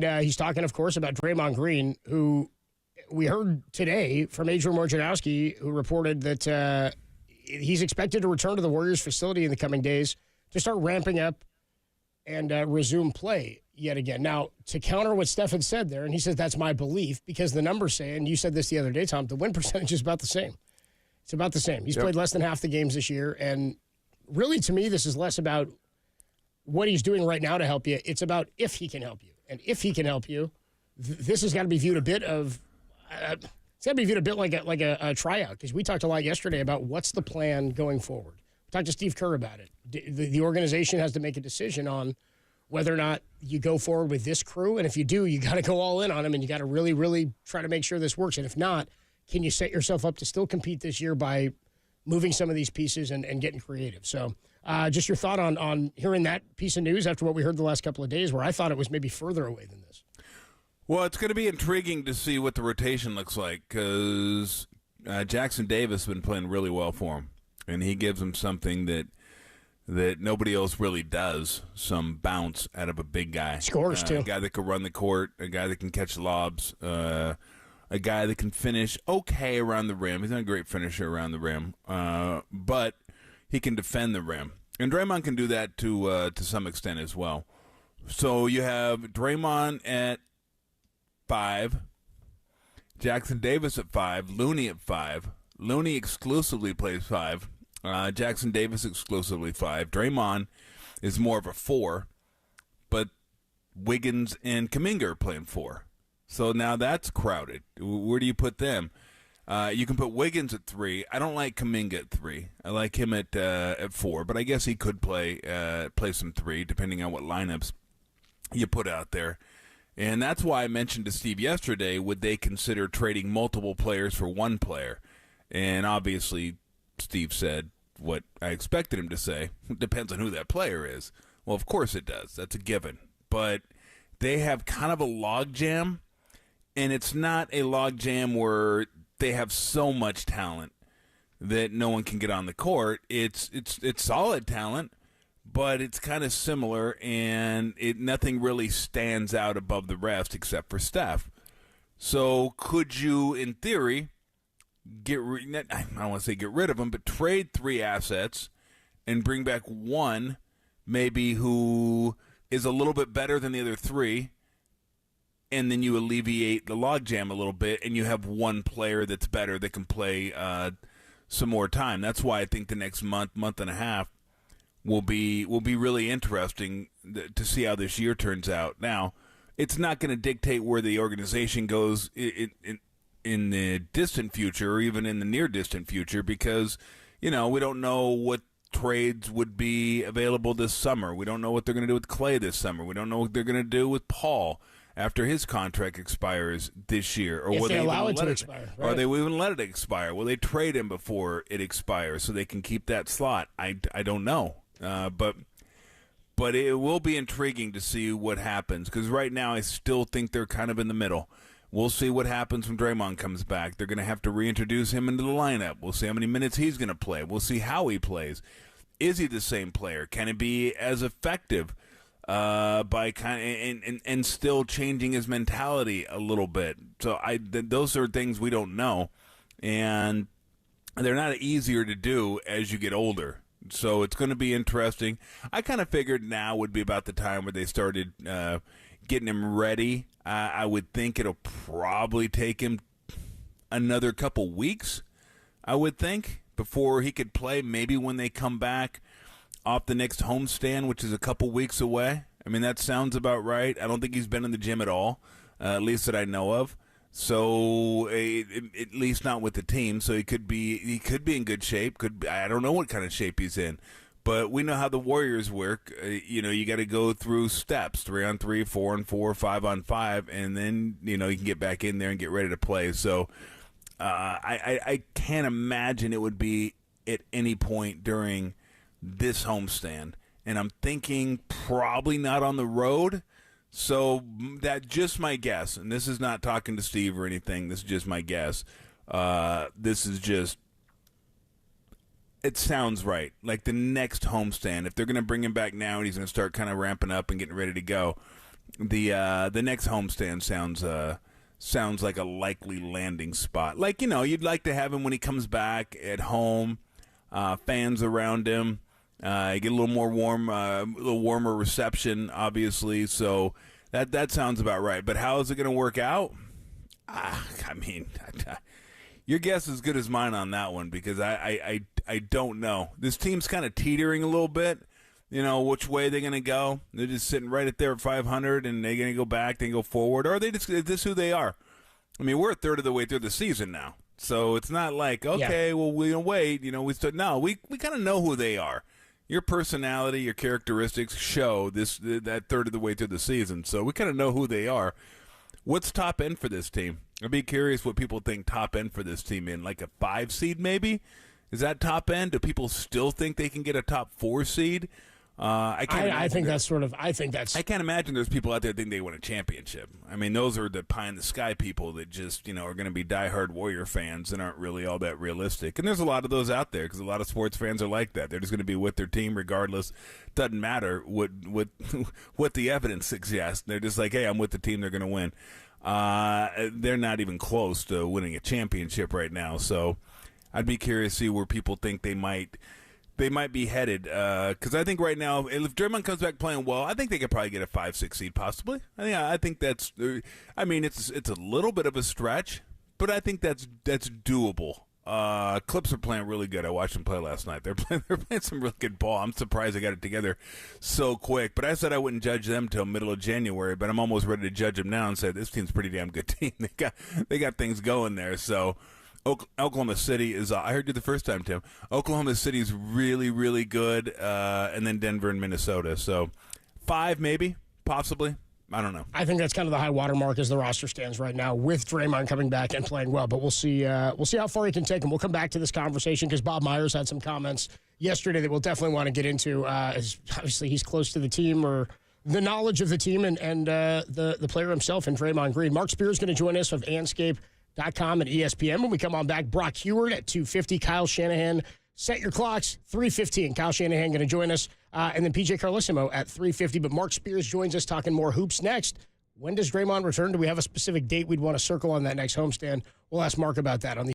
He's talking, of course, about Draymond Green, who we heard today from Adrian Wojnarowski, who reported that he's expected to return to the Warriors facility in the coming days to start ramping up and resume play yet again. Now, to counter what Stefan said there, and he says that's my belief because the numbers say, and you said this the other day, Tom, the win percentage is about the same. It's about the same. He's played less than half the games this year, and really, to me, this is less about what he's doing right now to help you. It's about if he can help you. And if he can help you, this has got to be viewed a bit of it's got to be viewed a bit like a tryout, because we talked a lot yesterday about what's the plan going forward. We talked to Steve Kerr about it. The organization has to make a decision on whether or not you go forward with this crew, and if you do, you got to go all in on them, and you got to really, really try to make sure this works. And if not, can you set yourself up to still compete this year by moving some of these pieces and getting creative? So just your thought on hearing that piece of news after what we heard the last couple of days, where I thought it was maybe further away than this. Well, it's going to be intriguing to see what the rotation looks like, because Jackson Davis has been playing really well for him, and he gives him something that nobody else really does, some bounce out of a big guy. Scores, too. A guy that can run the court, a guy that can catch lobs, a guy that can finish okay around the rim. He's not a great finisher around the rim, but he can defend the rim. And Draymond can do that to some extent as well. So you have Draymond at 5, Jackson Davis at 5, Looney at 5. Looney exclusively plays 5. Jackson Davis exclusively 5. Draymond is more of a 4, but Wiggins and Kuminga are playing 4. So now that's crowded. Where do you put them? You can put Wiggins at 3. I don't like Kuminga at 3. I like him at 4, but I guess he could play some 3 depending on what lineups you put out there. And that's why I mentioned to Steve yesterday, would they consider trading multiple players for one player? And obviously, Steve said what I expected him to say. Depends on who that player is. Well, of course it does. That's a given. But they have kind of a logjam, and it's not a logjam where they have so much talent that no one can get on the court. It's solid talent, but it's kind of similar, and nothing really stands out above the rest except for Steph. So could you, in theory, I don't want to say get rid of them, but trade 3 assets and bring back one maybe who is a little bit better than the other 3, and then you alleviate the logjam a little bit, and you have one player that's better that can play some more time. That's why I think the next month and a half will be really interesting to see how this year turns out. Now, it's not going to dictate where the organization goes in the distant future, or even in the near distant future, because we don't know what trades would be available this summer. We don't know what they're going to do with Clay this summer. We don't know what they're going to do with Paul after his contract expires this year, or if will they they allow even it let to it expire, right? or they will even let it expire? Will they trade him before it expires so they can keep that slot? I don't know, but it will be intriguing to see what happens, because right now I still think they're kind of in the middle. We'll see what happens when Draymond comes back. They're going to have to reintroduce him into the lineup. We'll see how many minutes he's going to play. We'll see how he plays. Is he the same player? Can it be as effective by kind of, and still changing his mentality a little bit? So those are things we don't know, and they're not easier to do as you get older. So it's going to be interesting. I kind of figured now would be about the time where they started getting him ready. I would think it'll probably take him another couple weeks, I would think, before he could play. Maybe when they come back off the next homestand, which is a couple weeks away. I mean, that sounds about right. I don't think he's been in the gym at all, at least that I know of. So at least not with the team. So he could be in good shape. I don't know what kind of shape he's in. But we know how the Warriors work. You got to go through steps: 3-on-3, 4-on-4, 5-on-5, and then you can get back in there and get ready to play. So I can't imagine it would be at any point during this homestand, and I'm thinking probably not on the road. So that's just my guess, and this is not talking to Steve or anything. This is just my guess. This is just. It sounds right. Like the next homestand, if they're going to bring him back now and he's going to start kind of ramping up and getting ready to go, the next homestand sounds like a likely landing spot. Like, you'd like to have him when he comes back at home, fans around him, get a little more warmer reception, obviously. So that sounds about right. But how is it going to work out? I mean, your guess is as good as mine on that one, because I don't know. This team's kind of teetering a little bit. Which way they're going to go. They're just sitting right at there at 500, and they're going to go back, then go forward. Or are they is this who they are? I mean, we're a third of the way through the season now. So it's not like, okay, well, we'll wait. We kind of know who they are. Your personality, your characteristics show that third of the way through the season. So we kind of know who they are. What's top end for this team? I'd be curious what people think top end for this team in, like a 5 seed maybe? Is that top end? Do people still think they can get a top 4 seed? I can't imagine there's people out there that think they win a championship. I mean, those are the pie in the sky people that just, are going to be diehard Warrior fans and aren't really all that realistic. And there's a lot of those out there, because a lot of sports fans are like that. They're just going to be with their team regardless. Doesn't matter what the evidence suggests. They're just like, hey, I'm with the team. They're going to win. They're not even close to winning a championship right now. So I'd be curious to see where people think they might be headed, because I think right now, if Draymond comes back playing well, I think they could probably get a 5-6 seed, possibly. I think that's. I mean, it's a little bit of a stretch, but I think that's doable. Clips are playing really good. I watched them play last night. They're playing some really good ball. I'm surprised they got it together so quick. But I said I wouldn't judge them till middle of January. But I'm almost ready to judge them now and say this team's a pretty damn good team. They got things going there. So. Oklahoma City is, I heard you the first time, Tim. Oklahoma City is really, really good, and then Denver and Minnesota. So 5 maybe, possibly. I don't know. I think that's kind of the high water mark as the roster stands right now, with Draymond coming back and playing well. But we'll see how far he can take him. We'll come back to this conversation because Bob Myers had some comments yesterday that we'll definitely want to get into. Obviously, he's close to the team, or the knowledge of the team, and the player himself in Draymond Green. Mark Spears is going to join us of Anscape.com and ESPN. When we come on back, Brock Heward at 2:50, Kyle Shanahan. Set your clocks, 3:15. Kyle Shanahan going to join us, and then PJ Carlissimo at 3:50. But Mark Spears joins us talking more hoops next. When does Draymond return? Do we have a specific date we'd want to circle on that next homestand? We'll ask Mark about that on the